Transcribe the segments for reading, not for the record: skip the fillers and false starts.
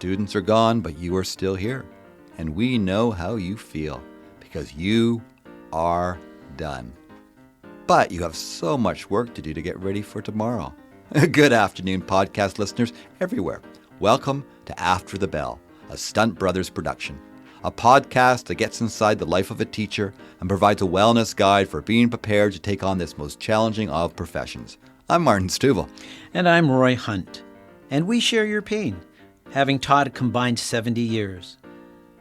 students are gone, but you are still here. And we know how you feel because you are done. But you have so much work to do to get ready for tomorrow. Good afternoon, podcast listeners everywhere. Welcome to After the Bell, a Stunt Brothers production. A podcast that gets inside the life of a teacher and provides a wellness guide for being prepared to take on this most challenging of professions. I'm Martin Stuvel. And I'm Roy Hunt. And we share your pain, having taught a combined 70 years.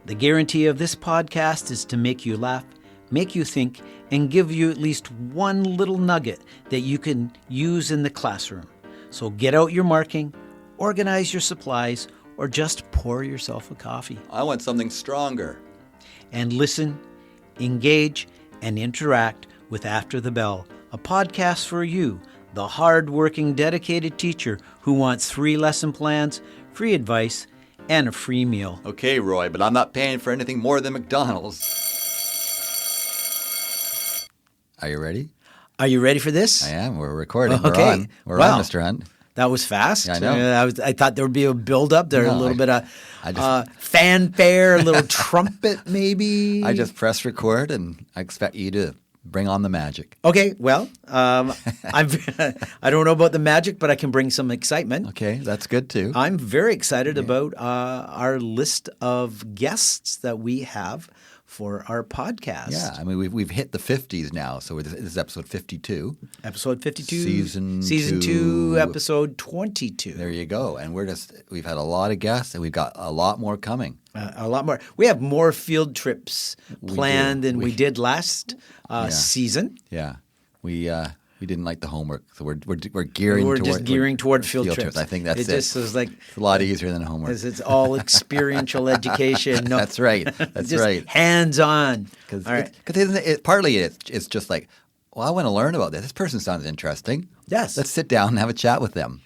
The guarantee of this podcast is to make you laugh, make you think, and give you at least one little nugget that you can use in the classroom. So get out your marking, organize your supplies, or just pour yourself a coffee. I want something stronger. And listen, engage, and interact with After the Bell, a podcast for you, the hard-working, dedicated teacher who wants free lesson plans, free advice, and a free meal. Okay, Roy, but I'm not paying for anything more than McDonald's. Are you ready? Are you ready for this? I am. We're recording. Okay. We're on. We're on, Mr. Hunt. That was fast. Yeah, I know. I thought there would be a build-up there, a little bit of fanfare, a little trumpet maybe. I just press record, and I expect you to bring on the magic. Okay, well, I don't know about the magic, but I can bring some excitement. Okay, that's good too. I'm very excited about our list of guests that we have for our podcast. Yeah, I mean we've hit the 50s now, so this is episode 52. Episode 52. Season 2, episode 22. There you go. And we've had a lot of guests, and we've got a lot more coming. A lot more. We have more field trips planned than we did last season. Yeah, we didn't like the homework, so we're gearing. We're just gearing toward field trips. I think that's it. It just was like it's a lot easier than homework. It's all experiential education. No, that's right. That's just right. Hands on. Because partly it's just like, well, I want to learn about this. This person sounds interesting. Yes. Let's sit down and have a chat with them.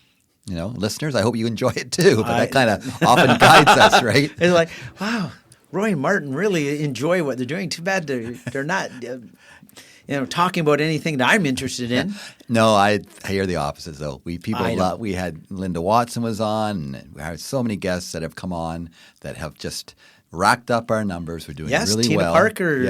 You know, listeners, I hope you enjoy it too. But that kind of often guides us, right? It's like, wow, Roy and Martin really enjoy what they're doing. Too bad they're not, talking about anything that I'm interested in. No, I hear the opposite though. We had Linda Watson was on, and we had so many guests that have come on that have just racked up our numbers. We're doing really Tina well. Parker.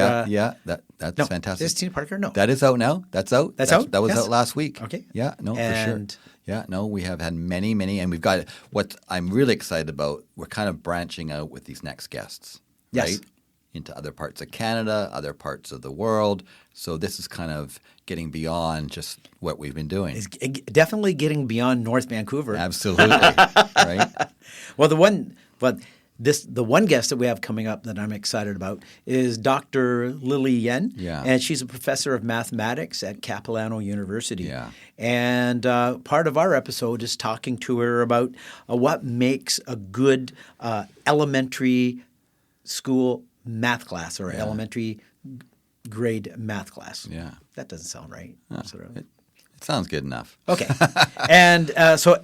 That's fantastic. Is Tina Parker? No. That is out now. That's out. That's out? That was Yes. out last week. Okay. Yeah, no, for sure. Yeah, no, we have had many, and we've got what I'm really excited about. We're kind of branching out with these next guests, Yes. right? Into other parts of Canada, other parts of the world. So this is kind of getting beyond just what we've been doing. It's definitely getting beyond North Vancouver. Absolutely, right? Well, the one guest that we have coming up that I'm excited about is Dr. Lily Yen. Yeah. And she's a professor of mathematics at Capilano University. Yeah. And part of our episode is talking to her about what makes a good elementary school math class or elementary grade math class. Yeah. That doesn't sound right. It sounds good enough. Okay. and so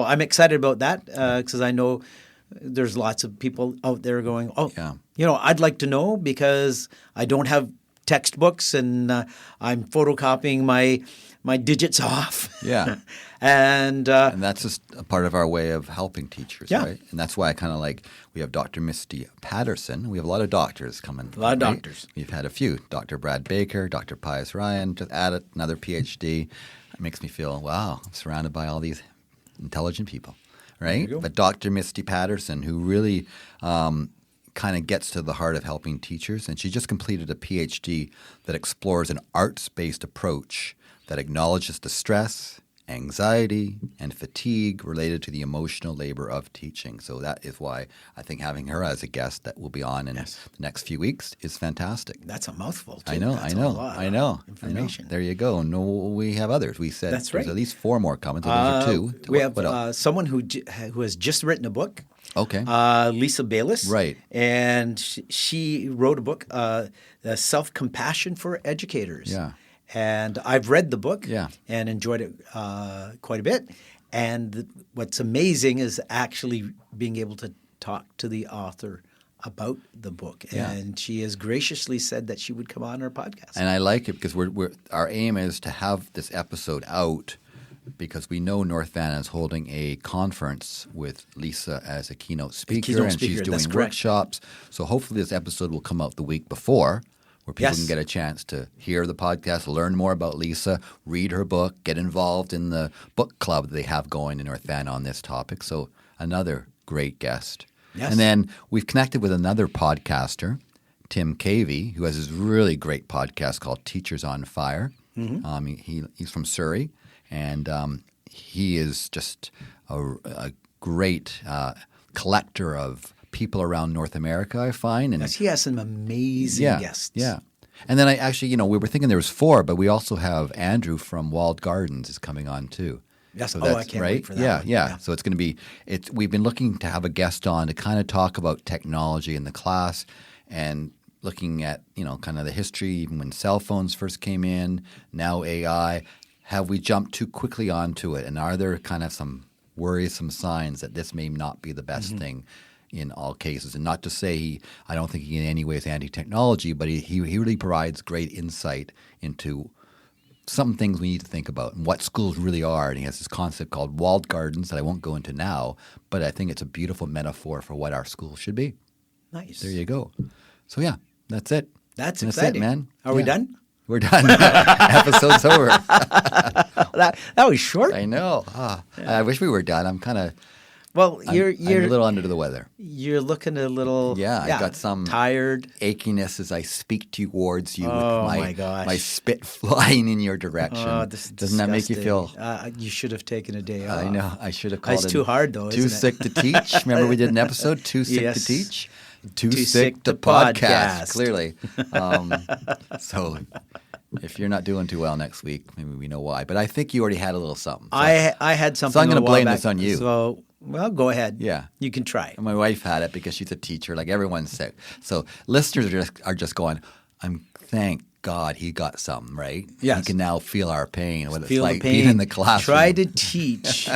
I'm excited about that because I know there's lots of people out there going, I'd like to know because I don't have textbooks and I'm photocopying my digits off. Yeah. And that's just a part of our way of helping teachers, Yeah. right? And that's why I kind of like we have Dr. Misty Patterson. We have a lot of doctors coming. A lot of doctors. We've had a few. Dr. Brad Baker, Dr. Pius Ryan, just added another PhD. It makes me feel, wow, I'm surrounded by all these intelligent people, right? But Dr. Misty Patterson, who really kind of gets to the heart of helping teachers, and she just completed a PhD that explores an arts-based approach that acknowledges the stress, anxiety, and fatigue related to the emotional labor of teaching. So that is why I think having her as a guest that will be on in the next few weeks is fantastic. That's a mouthful, too. I know. A lot of information. There you go. No, we have others. We said That's right. there's at least 4 more coming. So those are 2. We have someone who has just written a book. Okay. Lisa Bayless. Right. And she wrote a book, Self-Compassion for Educators. Yeah. And I've read the book Yeah. and enjoyed it quite a bit. And what's amazing is actually being able to talk to the author about the book. Yeah. And she has graciously said that she would come on our podcast. And I like it because our aim is to have this episode out because we know North Van is holding a conference with Lisa as a keynote speaker, she's doing workshops. So hopefully this episode will come out the week before, where people can get a chance to hear the podcast, learn more about Lisa, read her book, get involved in the book club that they have going in North Van on this topic. So another great guest. Yes. And then we've connected with another podcaster, Tim Cavey, who has this really great podcast called Teachers on Fire. He's from Surrey, and he is just a great collector of people around North America, I find. And he has some amazing guests. Yeah. And then I actually, we were thinking there was 4, but we also have Andrew from Walled Gardens is coming on too. Yes. So I can't wait for that. Yeah. So it's going to be – we've been looking to have a guest on to kind of talk about technology in the class and looking at, kind of the history, even when cell phones first came in, now AI. Have we jumped too quickly onto it? And are there kind of some worrisome signs that this may not be the best thing in all cases? And not to say I don't think he in any way is anti-technology, but he really provides great insight into some things we need to think about and what schools really are. And he has this concept called walled gardens that I won't go into now, but I think it's a beautiful metaphor for what our schools should be. Nice. There you go. So yeah, that's it. That's exciting. It, man. Are we done? We're done. Episode's over. That was short. I know. I wish we were done. I'm kind of you're a little under the weather. You're looking a little I got some tired achiness as I speak towards you with my gosh. my spit flying in your direction. Doesn't that make you feel? You should have taken a day off. I know. I should have called it. It's too hard though. Too sick to teach. Remember we did an episode, Too Sick to Teach? Too sick to podcast. Clearly. So if you're not doing too well next week, maybe we know why. But I think you already had a little something. So I had something. So I'm going to blame this on you. So, go ahead. Yeah. You can try it. My wife had it because she's a teacher. Like everyone's sick. So listeners are just going, thank God he got something, right? Yes. He can now feel our pain, what it's feel like the pain. being in the classroom. Try to teach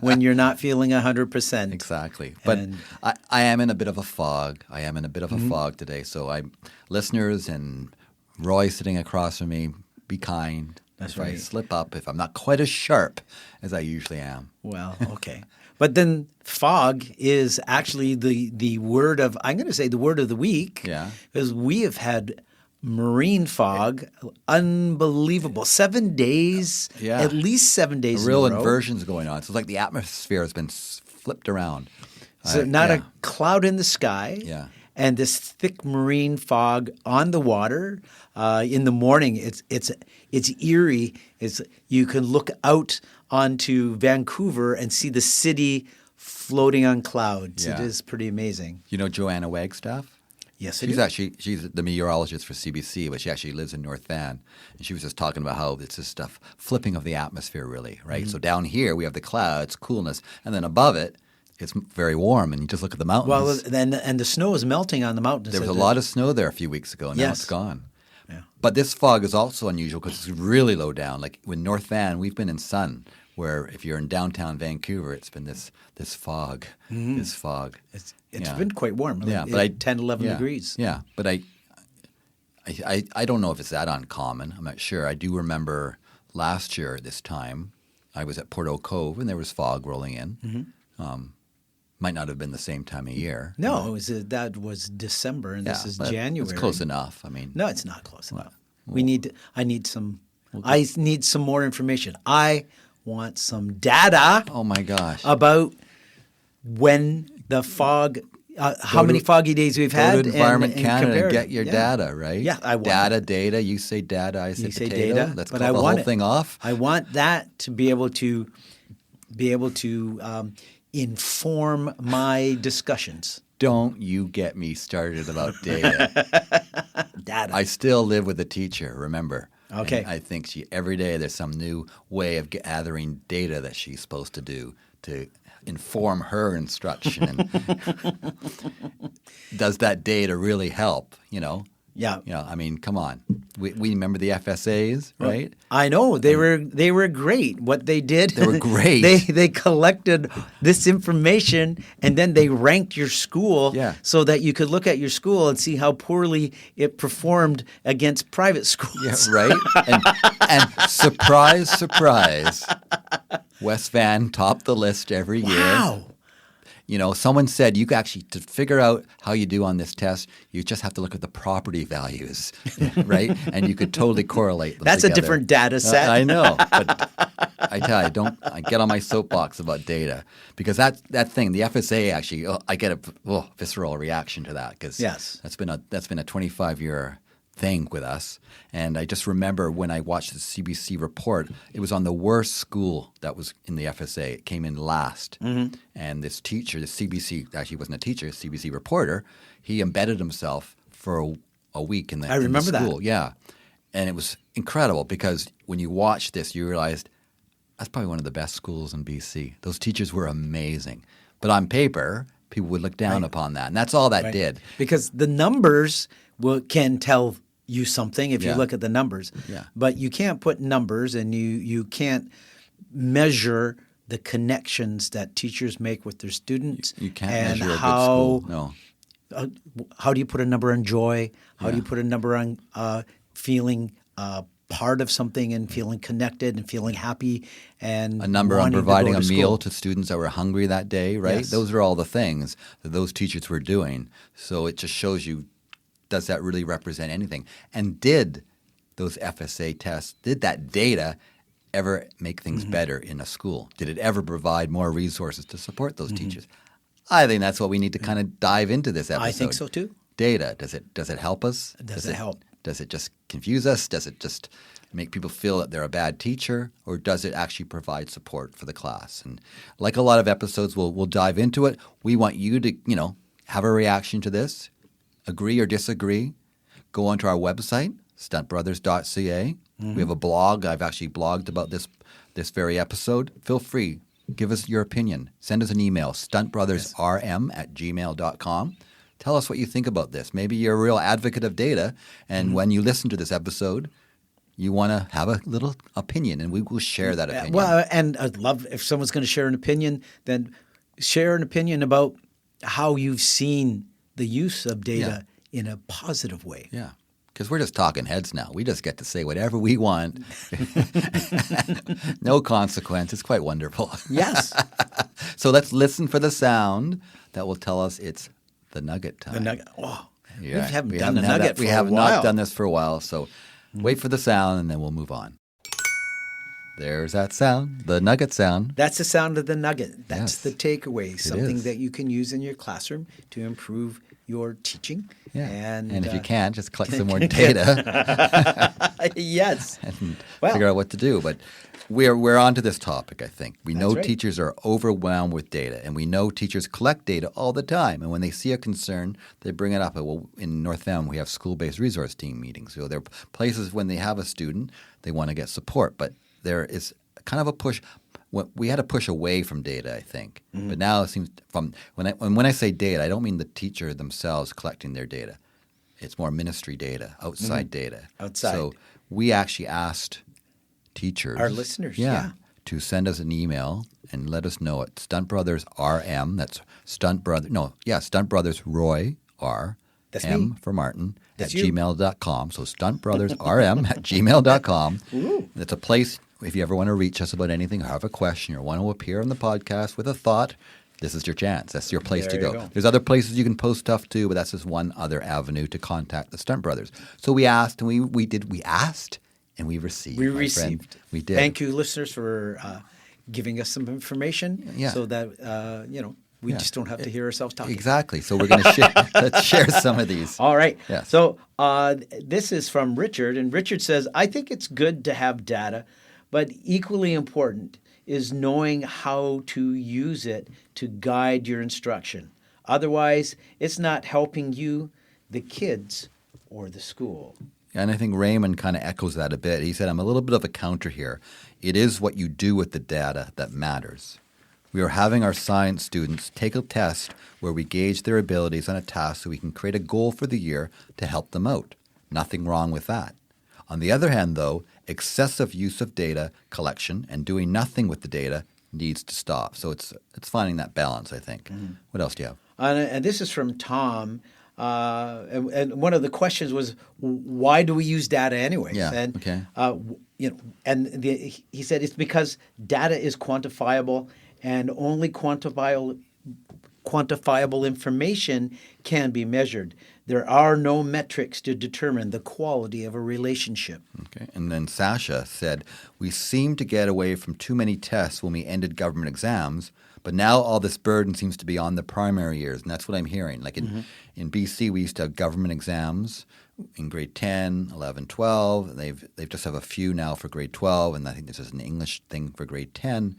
when you're not feeling 100%. Exactly. But I am in a bit of a fog. I am in a bit of a fog today. So listeners and Roy sitting across from me, be kind. That's right. right. Slip up if I'm not quite as sharp as I usually am. Well, okay. But then fog is actually the word of, I'm going to say the word of the week. Yeah. Because we have had marine fog, unbelievable. 7 days, at least 7 days real in a row. inversions going on. So it's like the atmosphere has been flipped around. So not a cloud in the sky. Yeah. And this thick marine fog on the water. In the morning, it's eerie. You can look out onto Vancouver and see the city floating on clouds. Yeah. It is pretty amazing. You know Joanna Wagstaff? Yes, she's the meteorologist for CBC, but she actually lives in North Van. And she was just talking about how it's this stuff flipping of the atmosphere, really, right? So down here we have the clouds, coolness, and then above it, it's very warm, and you just look at the mountains. Well, and the snow is melting on the mountains. There was a lot of snow there a few weeks ago, and now it's gone. Yeah. But this fog is also unusual because it's really low down. Like in North Van, we've been in sun, where if you're in downtown Vancouver, it's been this fog, this fog. It's been quite warm. But 10, 11 degrees. Yeah, but I don't know if it's that uncommon. I'm not sure. I do remember last year at this time, I was at Porto Cove, and there was fog rolling in. Might not have been the same time of year. No, that was December, and this is January. It's close enough. I mean, no, it's not close enough. I need some more information. I want some data. Oh my gosh! About when the fog, how many foggy days we've had. Go to Environment Canada and get your data. data, right? Yeah, I want data. You say data, I say potato. Say data. Let's cut the whole thing off. I want that to be able to inform my discussions. Don't you get me started about data. Data. I still live with a teacher, remember. Okay. And I think every day there's some new way of gathering data that she's supposed to do to inform her instruction. And does that data really help, Yeah. I mean, come on. We remember the FSAs, right? I know. They were great. What they did. They were great. They collected this information and then they ranked your school so that you could look at your school and see how poorly it performed against private schools. Yeah, right? And surprise, surprise, West Van topped the list every year. Wow. You know, someone said you actually, to figure out how you do on this test, you just have to look at the property values, right? And you could totally correlate them That's together. a different data set. I know, but I tell you, I get on my soapbox about data because that thing, the FSA actually, I get a visceral reaction to that because that's been a 25-year thing with us. And I just remember when I watched the CBC report, it was on the worst school that was in the FSA. It came in last. Mm-hmm. And this teacher, the CBC, actually wasn't a teacher, a CBC reporter, he embedded himself for a week in the school. I remember that. Yeah. And it was incredible because when you watch this, you realized that's probably one of the best schools in BC. Those teachers were amazing. But on paper, people would look down upon that. And that's all that did. Because the numbers can tell you something if you look at the numbers. Yeah. But you can't put numbers and you can't measure the connections that teachers make with their students. You can't measure a good school. No. How do you put a number on joy? How do you put a number on feeling part of something and feeling connected and feeling happy and a number on providing a meal school to students that were hungry that day, right? Yes. Those are all the things that those teachers were doing. So it just shows you, does that really represent anything? And did those FSA tests, did that data ever make things better in a school? Did it ever provide more resources to support those teachers? I think that's what we need to kind of dive into this episode. I think so too. Data, does it help us? Does it help? Does it just confuse us? Does it just make people feel that they're a bad teacher? Or does it actually provide support for the class? And like a lot of episodes, we'll dive into it. We want you to, have a reaction to this. Agree or disagree, go onto our website, stuntbrothers.ca. We have a blog. I've actually blogged about this very episode. Feel free. Give us your opinion. Send us an email, stuntbrothersrm@gmail.com. Tell us what you think about this. Maybe you're a real advocate of data, and when you listen to this episode, you want to have a little opinion, and we will share that opinion. Well, and I'd love if someone's going to share an opinion, then share an opinion about how you've seen the use of data in a positive way. Yeah, because we're just talking heads now. We just get to say whatever we want. No consequence. It's quite wonderful. Yes. So let's listen for the sound that will tell us it's the nugget time. The nugget. Oh, yeah. We haven't done the nugget for a while. We have not done this for a while. So wait for the sound and then we'll move on. There's that sound, the nugget sound. That's the sound of the nugget. That's the takeaway, something is. that you can use in your classroom to improve your teaching. Yeah. And if you can't, just collect some more data. Yes. And figure out what to do. But we're on to this topic, I think. We know teachers are overwhelmed with data, and we know teachers collect data all the time. And when they see a concern, they bring it up. Well, in North Van, we have school-based resource team meetings. So there are places when they have a student, they want to get support. But there is kind of a push. We had to push away from data, I think. But now it seems when I say data, I don't mean the teacher themselves collecting their data. It's more ministry data, outside data. Outside. So we actually asked teachers, our listeners, to send us an email and let us know at Stunt Brothers RM. That's Stunt Brothers Roy R. That's M me. for Martin That's at you. gmail.com. So stuntbrothersrm@gmail.com. It's a place. If you ever want to reach us about anything or have a question or want to appear on the podcast with a thought, this is your chance. That's your place to go. There's other places you can post stuff too, but that's just one other avenue to contact the Stunt Brothers. So we asked and we asked and we received. We received. We did. Thank you, listeners, for giving us some information so that, we just don't have to hear ourselves talking. Exactly. So we're going to let's share some of these. All right. Yes. So this is from Richard, and Richard says, I think it's good to have data, but equally important is knowing how to use it to guide your instruction. Otherwise, it's not helping you, the kids, or the school. And I think Raymond kind of echoes that a bit. He said, I'm a little bit of a counter here. It is what you do with the data that matters. We are having our science students take a test where we gauge their abilities on a task so we can create a goal for the year to help them out. Nothing wrong with that. On the other hand, though, excessive use of data collection and doing nothing with the data needs to stop. So it's finding that balance, I think. What else do you have? And this is from Tom. And one of the questions was, why do we use data anyways? Yeah, And okay. he said it's because data is quantifiable, and only quantifiable information can be measured. There are no metrics to determine the quality of a relationship. Okay. And then Sasha said, we seem to get away from too many tests when we ended government exams, but now all this burden seems to be on the primary years. And that's what I'm hearing. Like in BC, we used to have government exams in grade 10, 11, 12. They just have a few now for grade 12, and I think this is an English thing for grade 10.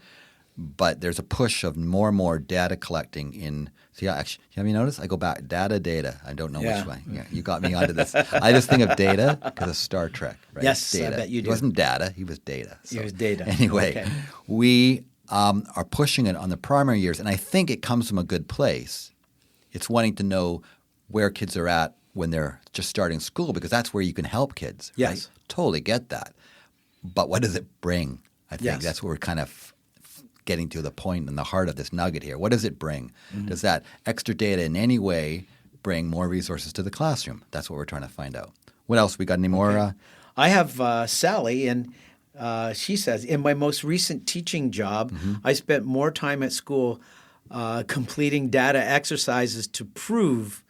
But there's a push of more and more data collecting in – see, actually, have you noticed? I go back – data. I don't know which way. Yeah, you got me onto this. I just think of data because of Star Trek, right? Yes, data. I bet you do. He wasn't data. He was data. So, he was data. Anyway, we are pushing it on the primary years, and I think it comes from a good place. It's wanting to know where kids are at when they're just starting school, because that's where you can help kids. Yes. Right? Totally get that. But what does it bring? I think that's what we're kind of getting to the point and the heart of this nugget here. What does it bring? Does that extra data in any way bring more resources to the classroom? That's what we're trying to find out. What else? We got any more? Okay. I have Sally, and she says, in my most recent teaching job, I spent more time at school completing data exercises to prove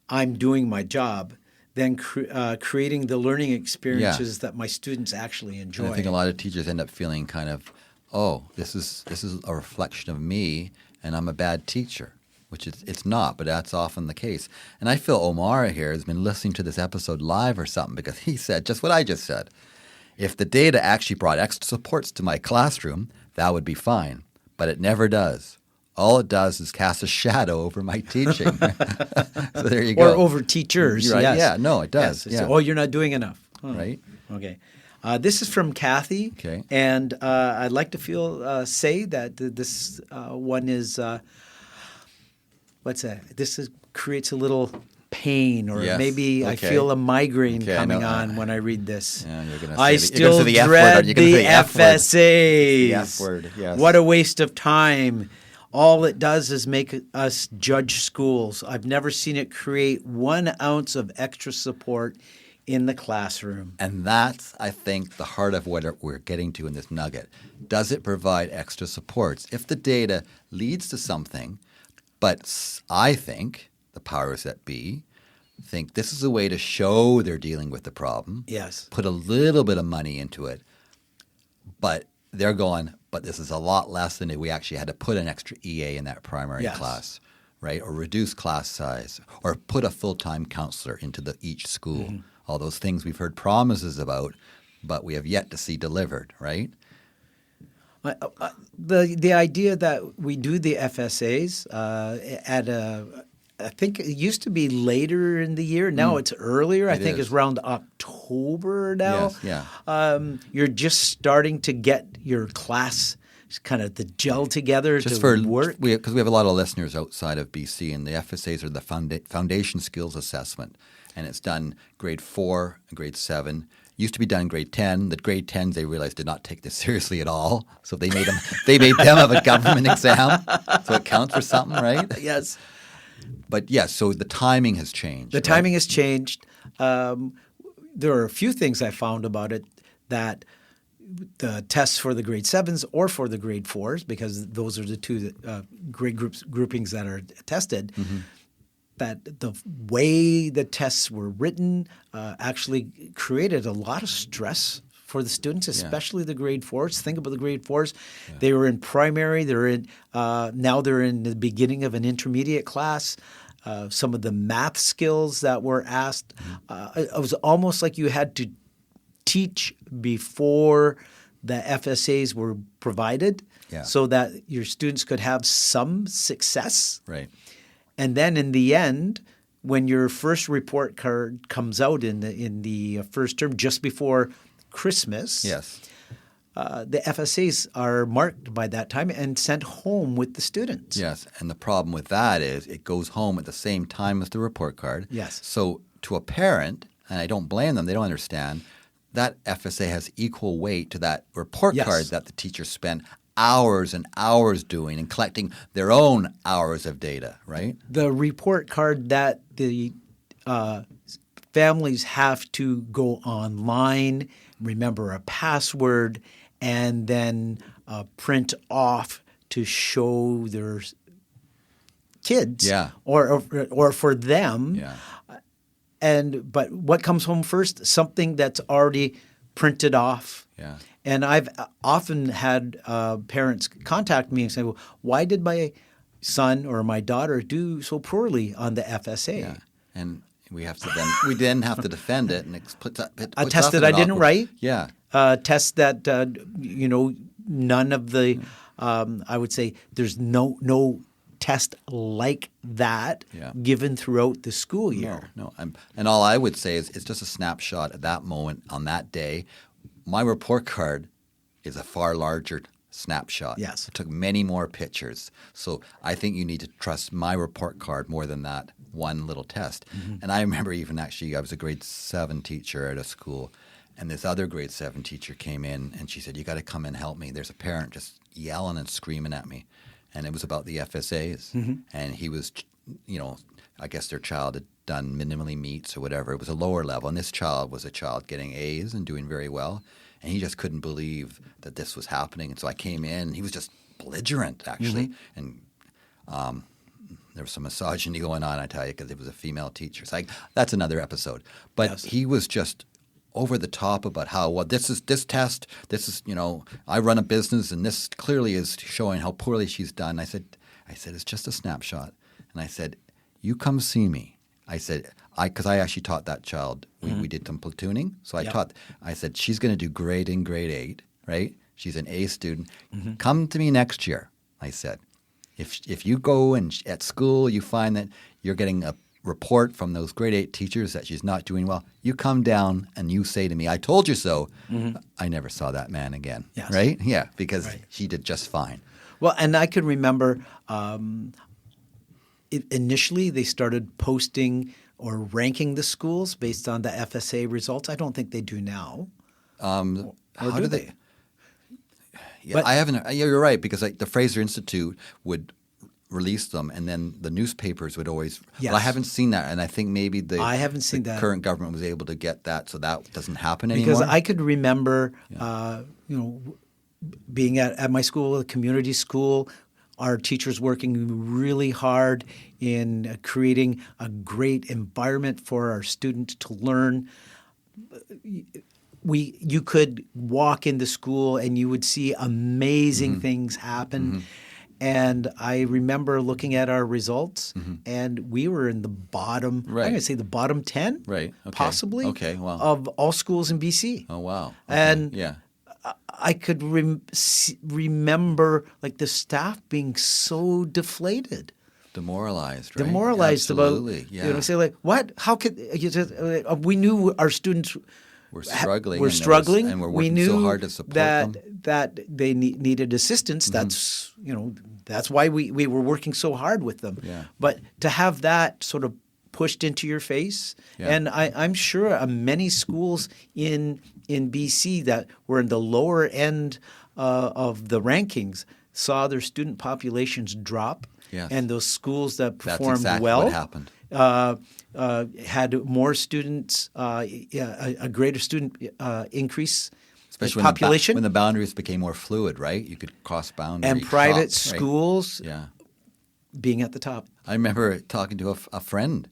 I'm doing my job than creating the learning experiences that my students actually enjoy. And I think a lot of teachers end up feeling kind of, oh, this is a reflection of me, and I'm a bad teacher, which it's not, but that's often the case. And I feel Omar here has been listening to this episode live or something, because he said just what I just said. If the data actually brought extra supports to my classroom, that would be fine, but it never does. All it does is cast a shadow over my teaching. So there you go. Or over teachers. Right. Yes. Yeah, no, it does. Yes. Yeah. Oh, you're not doing enough. Oh. Right. Okay. This is from Kathy. Okay. And I'd like to say that this one is, what's that? Creates a little pain, or maybe I feel a migraine coming on when I read this. Yeah, you're gonna I say still the F dread word. the FSAs. The F word, yes. What a waste of time. All it does is make us judge schools. I've never seen it create 1 ounce of extra support in the classroom. And that's, I think, the heart of what we're getting to in this nugget. Does it provide extra supports? If the data leads to something, but I think the powers that be think this is a way to show they're dealing with the problem. Yes. Put a little bit of money into it, but they're going, but this is a lot less than if we actually had to put an extra EA in that primary class, right? Or reduce class size, or put a full-time counselor into each school. All those things we've heard promises about, but we have yet to see delivered, right? The idea that we do the FSAs I think it used to be later in the year. Now it's earlier. I think it's around October now. Yes, yeah. You're just starting to get your class kind of the gel together just to work. Because we have a lot of listeners outside of BC, and the FSAs are the Foundation Skills Assessment, and it's done grade 4 and grade 7. Used to be done in grade 10. The grade 10s, they realized, did not take this seriously at all. So they made them have a government exam. So it counts for something, right? Yes. But yes, so the timing has changed. The timing has changed. There are a few things I found about it, that the tests for the grade 7s or for the grade 4s, because those are the two grade groupings that are tested, that the way the tests were written actually created a lot of stress for the students, especially the grade 4s. Think about the grade 4s. Yeah. They were in primary. Now they're in the beginning of an intermediate class. Some of the math skills that were asked, it was almost like you had to teach before the FSAs were provided, so that your students could have some success. Right. And then in the end, when your first report card comes out in the first term, just before Christmas, the FSAs are marked by that time and sent home with the students. Yes, and the problem with that is it goes home at the same time as the report card. Yes. So to a parent, and I don't blame them, they don't understand, that FSA has equal weight to that report card that the teacher spent hours and hours doing and collecting their own hours of data, right? The report card that the families have to go online, remember a password, and then print off to show their kids, Yeah. or for them. Yeah. But what comes home first? Something that's already printed off. Yeah. And I've often had parents contact me and say, "Well, why did my son or my daughter do so poorly on the FSA?" Yeah. And we then have to defend it and A test that I didn't write. Yeah. Test that none of the. I would say there's no test like that given throughout the school year. No. And all I would say is it's just a snapshot at that moment on that day. My report card is a far larger snapshot. Yes. It took many more pictures. So I think you need to trust my report card more than that one little test. Mm-hmm. And I remember even actually I was a grade 7 teacher at a school, and this other grade 7 teacher came in and she said, "You got to come and help me. There's a parent just yelling and screaming at me." And it was about the FSAs. Mm-hmm. And he was, I guess their child had done minimally meets or whatever. It was a lower level. And this child was a child getting A's and doing very well. And he just couldn't believe that this was happening. And so I came in, and he was just belligerent, actually. Mm-hmm. And there was some misogyny going on, I tell you, because it was a female teacher. So that's another episode. But he was just over the top about how, this test, I run a business, and this clearly is showing how poorly she's done. I said, it's just a snapshot. And I said, you come see me. I said, because I actually taught that child. We did some platooning. So I said, she's going to do great in grade 8, right? She's an A student. Mm-hmm. Come to me next year, I said. If you go and at school you find that you're getting a report from those grade 8 teachers that she's not doing well, you come down and you say to me, "I told you so." Mm-hmm. I never saw that man again, right? Yeah, because she did just fine. Well, and I can remember initially they started posting or ranking the schools based on the FSA results. I don't think they do now. Or do they? Yeah, but I haven't. Yeah, you're right, because the Fraser Institute would release them, and then the newspapers would always. Yes. Well, I haven't seen that, and I think maybe the current government was able to get that, so that doesn't happen anymore. Because I could remember, being at my school, a community school, our teachers working really hard in creating a great environment for our students to learn. You could walk into school and you would see amazing things happen. Mm-hmm. And I remember looking at our results, and we were in the bottom, I'm going to say the bottom 10, possibly, of all schools in BC. Oh, wow. Okay. And I could remember like the staff being so deflated. Demoralized, right? Demoralized Absolutely. about, say like, what? How could we knew our students were struggling. And we're working so hard to support them. That they needed assistance. That's why we were working so hard with them. Yeah. But to have that sort of pushed into your face, and I'm sure many schools in BC that were in the lower end of the rankings saw their student populations drop. Yes. And those schools that performed That's exactly well what happened. Had more students, a greater student increase, especially population. When the boundaries became more fluid, right? You could cross boundaries. And private schools being at the top. I remember talking to a friend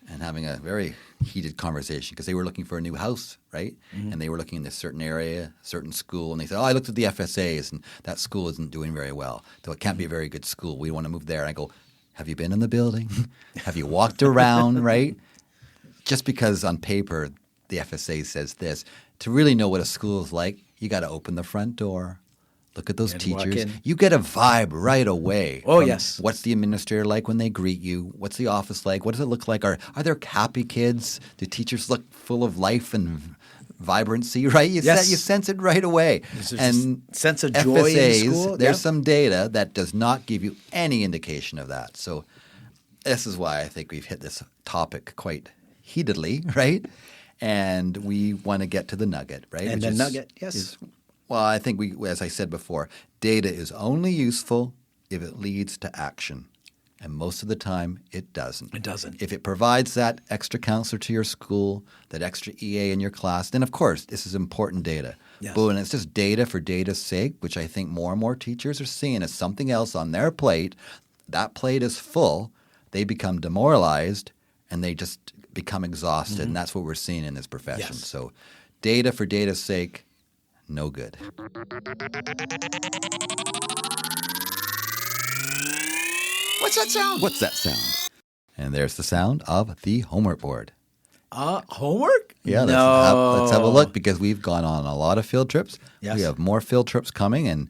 and having a very heated conversation because they were looking for a new house, right? Mm-hmm. And they were looking in this certain area, certain school, and they said, "Oh, I looked at the FSAs, and that school isn't doing very well, so it can't be a very good school. We want to move there." And I go, "Have you been in the building? Have you walked around, right?" Just because on paper the FSA says this, to really know what a school is like, you got to open the front door, look at those teachers. You get a vibe right away. Oh, yes. What's the administrator like when they greet you? What's the office like? What does it look like? Are there happy kids? Do teachers look full of life and vibrancy, right? You sense it right away. And sense of joy FSAs, in school. There's some data that does not give you any indication of that. So this is why I think we've hit this topic quite heatedly, right? And we want to get to the nugget, right? And the nugget, yes. Well, I think as I said before, data is only useful if it leads to action. And most of the time, it doesn't. It doesn't. If it provides that extra counselor to your school, that extra EA in your class, then of course, this is important data. Yes. But when it's just data for data's sake, which I think more and more teachers are seeing as something else on their plate, that plate is full, they become demoralized, and they just become exhausted. And that's what we're seeing in this profession. Yes. So data for data's sake, no good. What's that sound? What's that sound? And there's the sound of the homework board. Homework? Yeah, no. let's have a look because we've gone on a lot of field trips. Yes. We have more field trips coming, and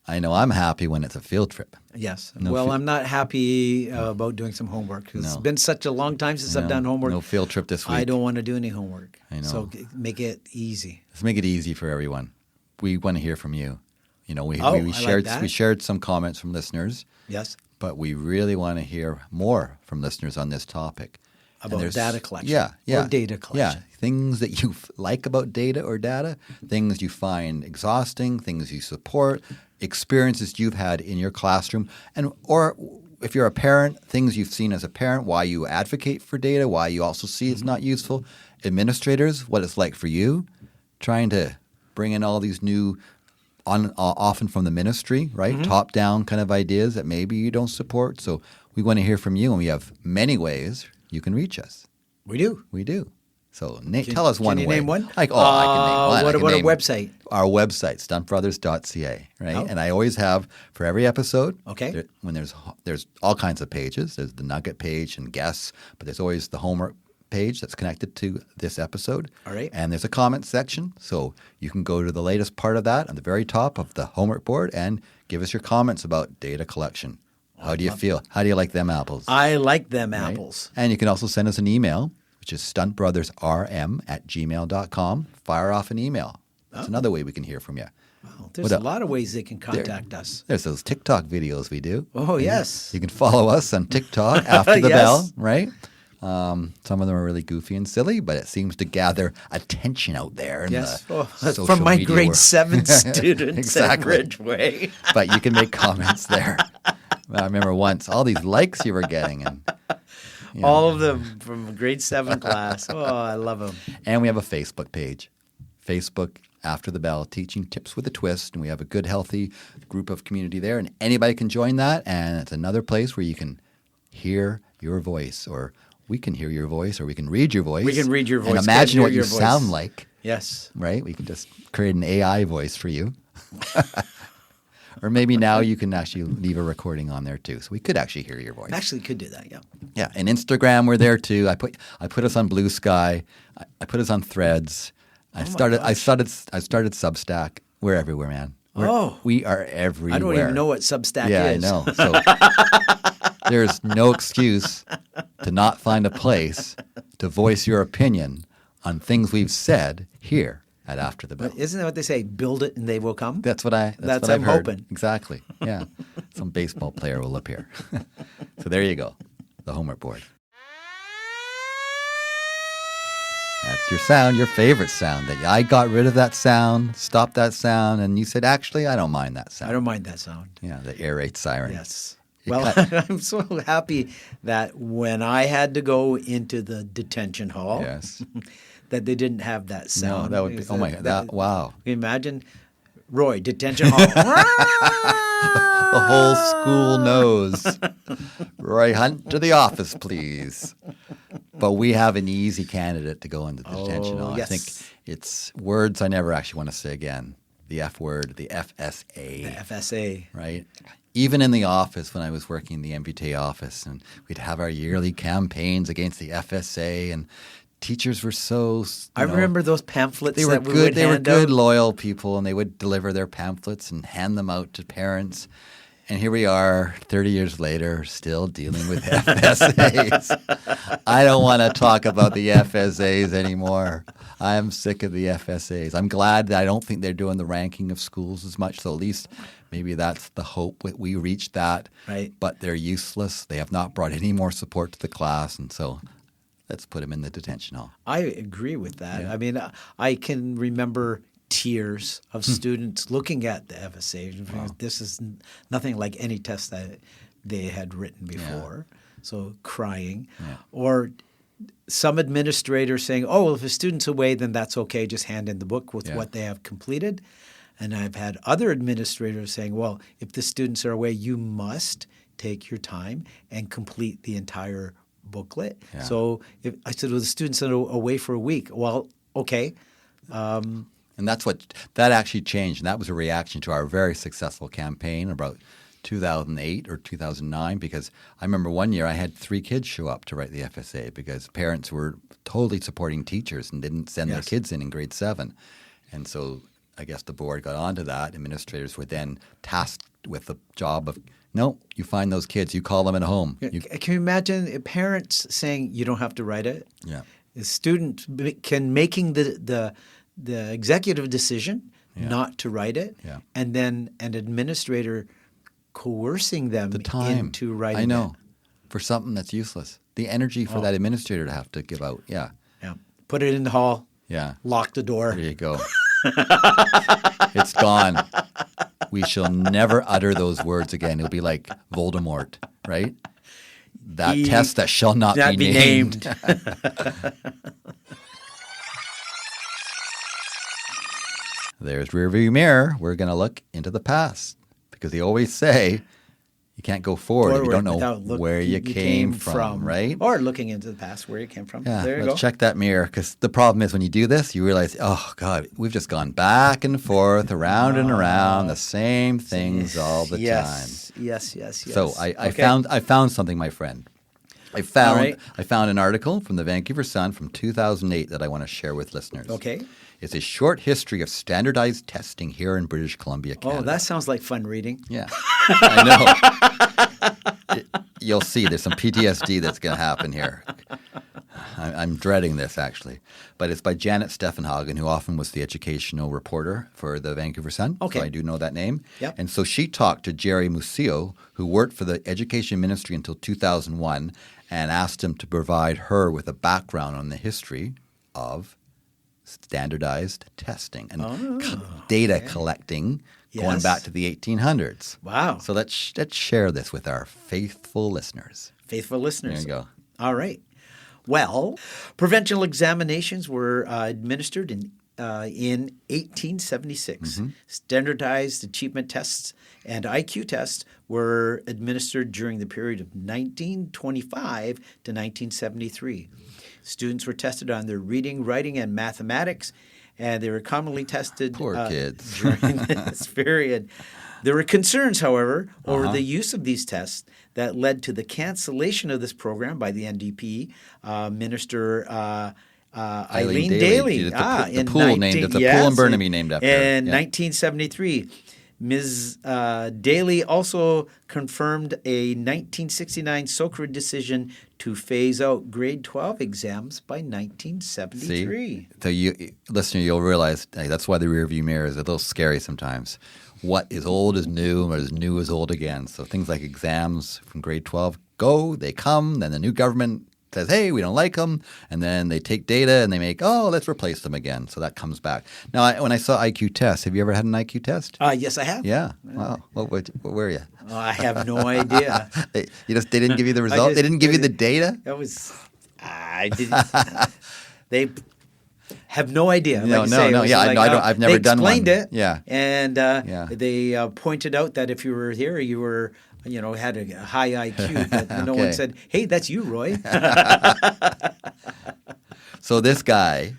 I know I'm happy when it's a field trip. Yes. No well, I'm not happy about doing some homework. It's been such a long time since I've done homework. No field trip this week. I don't want to do any homework. I know. So make it easy. Let's make it easy for everyone. We want to hear from you. You know, we like that. we shared some comments from listeners. Yes. But we really want to hear more from listeners on this topic. About data collection. Yeah. Or data collection. Yeah. Things that you like about data or data, things you find exhausting, things you support, experiences you've had in your classroom, or if you're a parent, things you've seen as a parent, why you advocate for data, why you also see it's not useful. Administrators, what it's like for you, trying to bring in all these new often from the ministry, right? Top-down kind of ideas that maybe you don't support. So we want to hear from you, and we have many ways you can reach us. We do. We do. So tell us one way. Can you name one? I can name one. What about a website? Our website, stuntbrothers.ca, right? Oh. And I always have, for every episode, Okay. when there's all kinds of pages. There's the nugget page and guests, but there's always the homework page that's connected to this episode. All right. And there's a comment section, so you can go to the latest part of that on the very top of the homework board and give us your comments about data collection. How do you feel? How do you like them apples? I like them Right? apples. And you can also send us an email, which is stuntbrothersrm@gmail.com. Fire off an email. That's another way we can hear from you. Well, there's a lot of ways they can contact us. There's those TikTok videos we do. Oh, yes. You can follow us on TikTok after the Yes. bell, right? Some of them are really goofy and silly, but it seems to gather attention out there. In Yes. the social From my media grade world. 7 students Exactly. at Ridgeway. But you can make comments there. I remember once all these likes you were getting, and All of them from grade 7 class. Oh, I love them. we have a Facebook page, Facebook After the Bell, teaching tips with a twist, and we have a good, healthy group of community there, and anybody can join that, and it's another place where you can hear your voice, or we can hear your voice, or we can read your voice. We can read your voice. and Can't imagine hear what you your voice. sound like. Yes. Right? We can just create an AI voice for you. Or maybe now you can actually leave a recording on there too. So we could actually hear your voice. Actually could do that, yeah. Yeah, and Instagram, we're there too. I put us on Blue Sky. I put us on Threads. I started Substack. We're everywhere, man. We are everywhere. I don't even know what Substack Yeah, is. I know. So there's no excuse to not find a place to voice your opinion on things we've said here at After the Bell. Isn't that what they say? Build it and they will come? That's what That's what I'm I've heard. hoping. Exactly. Yeah. Some baseball player will appear. So there you go. The homework board. That's your sound, your favorite sound. That I got rid of that sound, stopped that sound, and you said, actually, I don't mind that sound. I don't mind that sound. Yeah, the air raid siren. Yes. Well, I'm so happy that when I had to go into the detention hall, Yes. that they didn't have that No, sound. that would be, oh my God, wow. Can you imagine? Roy, detention hall. The whole school knows. Roy Hunt to the office, please. But we have an easy candidate to go into detention hall. yes. I think it's words I never actually want to say again. The F word, the FSA. The FSA. Right? Even in the office, when I was working in the MBTA office, and we'd have our yearly campaigns against the FSA, and teachers were so. I remember those pamphlets They were that we good. would They were hand good, out. loyal people, and they would deliver their pamphlets and hand them out to parents. And here we are, 30 years later, still dealing with FSAs. I don't want to talk about the FSAs anymore. I am sick of the FSAs. I'm glad that I don't think they're doing the ranking of schools as much. So at least maybe that's the hope that we reach that. Right. But they're useless. They have not brought any more support to the class, and so let's put them in the detention hall. I agree with that. Yeah. I mean, I can remember tears of students looking at the FSA. This is nothing like any test that they had written before. So crying. Or some administrators saying, oh, well, if a student's away, then that's okay. Just hand in the book with what they have completed. And I've had other administrators saying, well, if the students are away, you must take your time and complete the entire booklet. Yeah. So if I said, well, the students are away for a week. Well, okay. And that actually changed. And that was a reaction to our very successful campaign about 2008 or 2009, because I remember one year I had 3 kids show up to write the FSA because parents were totally supporting teachers and didn't send their kids in grade 7. And so I guess the board got onto that. Administrators were then tasked with the job of, no, you find those kids, you call them at home. Can you imagine parents saying you don't have to write it? Yeah. The student making the executive decision not to write it, and then an administrator coercing them into writing it. I know. For something that's useless. The energy for that administrator to have to give out. Yeah. Put it in the hall. Yeah. Lock the door. There you go. It's gone. We shall never utter those words again. It'll be like Voldemort, right? That test that shall not be named. There's rearview mirror. We're going to look into the past. Because they always say you can't go forward if you don't know where you came from, right? Or looking into the past, where you came from. Yeah, there you go. Check that mirror, because the problem is when you do this, you realize, oh, God, we've just gone back and forth, around and around, the same things all the time. Yes. So I found something, my friend. I found an article from the Vancouver Sun from 2008 that I want to share with listeners. Okay. It's a short history of standardized testing here in British Columbia, Canada. Oh, that sounds like fun reading. Yeah, I know. You'll see there's some PTSD that's going to happen here. I'm dreading this, actually. But it's by Janet Steffenhagen, who often was the educational reporter for the Vancouver Sun. Okay. So I do know that name. Yep. And so she talked to Jerry Musio, who worked for the Education Ministry until 2001, and asked him to provide her with a background on the history of standardized testing and data collecting going back to the 1800s. Wow. So let's share this with our faithful listeners. Faithful listeners. There you go. All right. Well, provincial examinations were administered in 1876. Mm-hmm. Standardized achievement tests and IQ tests were administered during the period of 1925 to 1973. Students were tested on their reading, writing, and mathematics, and they were commonly tested kids. during this period. There were concerns, however, over the use of these tests that led to the cancellation of this program by the NDP Minister Eileen Daly. The pool in Burnaby named after her. In 1973. Ms. Daly also confirmed a 1969 SOCRA decision to phase out grade 12 exams by 1973. See? So, listener, you'll realize that's why the rearview mirror is a little scary sometimes. What is old is new, and what is new is old again. So things like exams from grade 12 they come, then the new government says, hey, we don't like them, and then they take data and they make, let's replace them again. So that comes back. Now, when I saw IQ tests, have you ever had an IQ test? Yes, I have. Yeah. Wow. What were you? I have no idea. They didn't give you the result? They didn't give you the data? I didn't. They have no idea. No. I've never done one. They explained it. Yeah. And they pointed out that if you were here, you were had a high IQ, but no one said, hey, that's you, Roy. So this guy,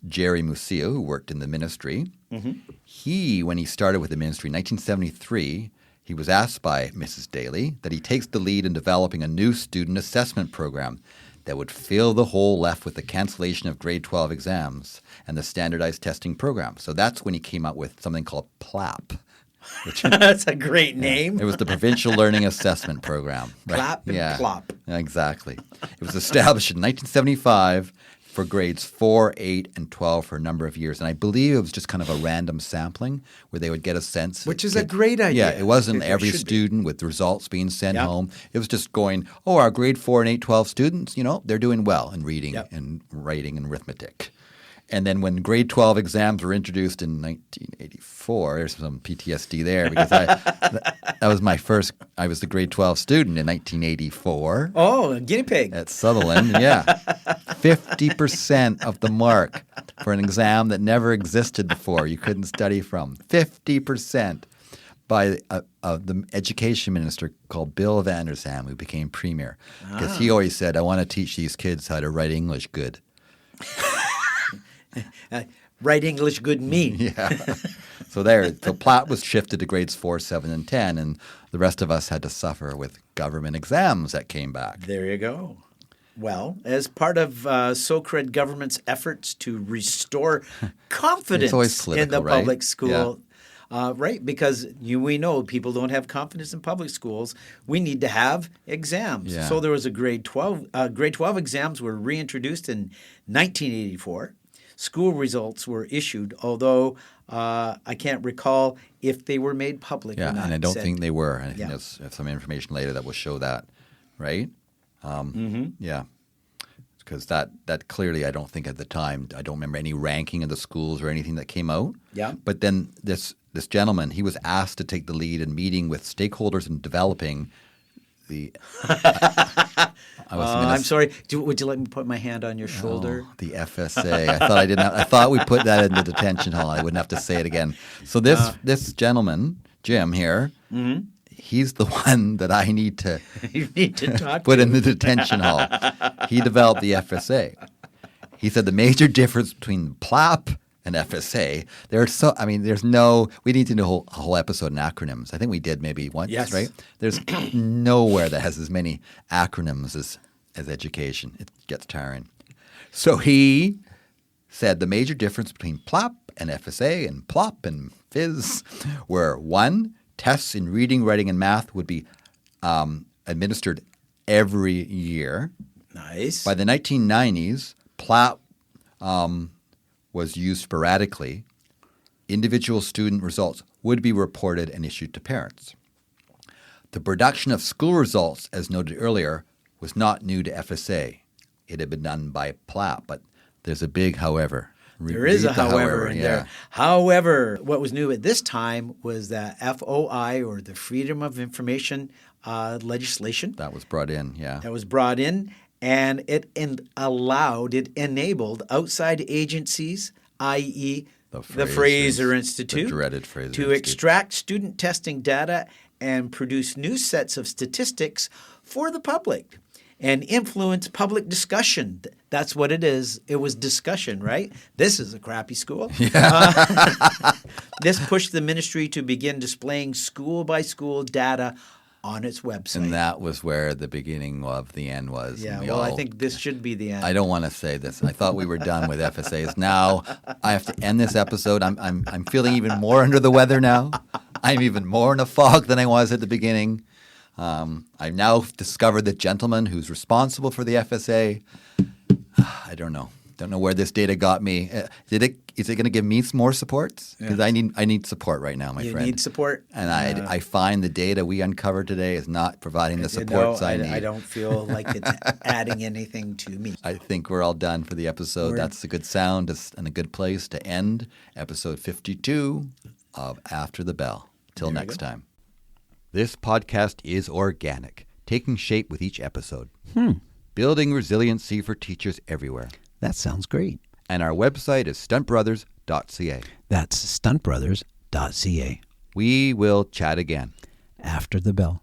Jerry Musio, who worked in the ministry, when he started with the ministry in 1973, he was asked by Mrs. Daly that he takes the lead in developing a new student assessment program that would fill the hole left with the cancellation of grade 12 exams and the standardized testing program. So that's when he came out with something called PLAP. That's a great name. It was the Provincial Learning Assessment Program. Right? PLAP and PLOP. Exactly. It was established in 1975 for grades 4, 8, and 12 for a number of years. And I believe it was just kind of a random sampling where they would get a sense. Which is a great idea. Yeah, it wasn't every student with the results being sent home. It was just going, our grade 4 and 8, 12 students, they're doing well in reading and writing and arithmetic. And then when grade 12 exams were introduced in 1984, there's some PTSD there because that was my first, I was the grade 12 student in 1984. Oh, a guinea pig. At Sutherland, yeah. 50% of the mark for an exam that never existed before you couldn't study from. 50% by the education minister called Bill Van der Sam, who became premier. Because he always said, I want to teach these kids how to write English good. Write English good me. Yeah. So Platt was shifted to grades 4, 7, and 10, and the rest of us had to suffer with government exams that came back. There you go. Well, as part of SOCRED government's efforts to restore confidence in the public school, right? Because we know people don't have confidence in public schools. We need to have exams. Yeah. So there was a grade 12 exams were reintroduced in 1984. School results were issued, although I can't recall if they were made public or not. Yeah, and I don't think they were. I think there's some information later that will show that, right? Yeah. Because that clearly, I don't think at the time, I don't remember any ranking of the schools or anything that came out. Yeah. But then this gentleman, he was asked to take the lead in meeting with stakeholders in developing the I'm sorry. Would you let me put my hand on your shoulder? The FSA. I thought we put that in the detention hall. I wouldn't have to say it again. So this gentleman, Jim here, he's the one that I need to you need to talk put to. in the detention hall. He developed the FSA. He said the major difference between PLAP and FSA, we need to do a whole episode in acronyms. I think we did maybe once, right? There's nowhere that has as many acronyms as education. It gets tiring. So he said the major difference between PLAP and FSA and PLOP and FIZ were 1, tests in reading, writing, and math would be administered every year. Nice. By the 1990s, PLAP was used sporadically. Individual student results would be reported and issued to parents. The production of school results, as noted earlier, was not new to FSA. It had been done by PLAP, but there's a big however. There is a however in there. However, what was new at this time was the FOI, or the Freedom of Information legislation. That was brought in, yeah. That was brought in, and it enabled outside agencies, i.e. the Fraser Institute, the dreaded Fraser to Institute, extract student testing data and produce new sets of statistics for the public and influence public discussion. That's what it is. It was discussion, right? This is a crappy school. Yeah. This pushed the ministry to begin displaying school-by-school data on its website. And that was where the beginning of the end was. Yeah, I think this should be the end. I don't want to say this. I thought we were done with FSAs. Now I have to end this episode. I'm feeling even more under the weather now. I'm even more in a fog than I was at the beginning. I've now discovered the gentleman who's responsible for the FSA. I don't know. Don't know where this data got me. Is it going to give me some more support? Because I need support right now, my friend. You need support? And I find the data we uncovered today is not providing the supports I need. I don't feel like it's adding anything to me. I think we're all done for the episode. That's a good sound and a good place to end episode 52 of After the Bell. Till next time. This podcast is organic, taking shape with each episode. Building resiliency for teachers everywhere. That sounds great. And our website is stuntbrothers.ca. That's stuntbrothers.ca. We will chat again. After the bell.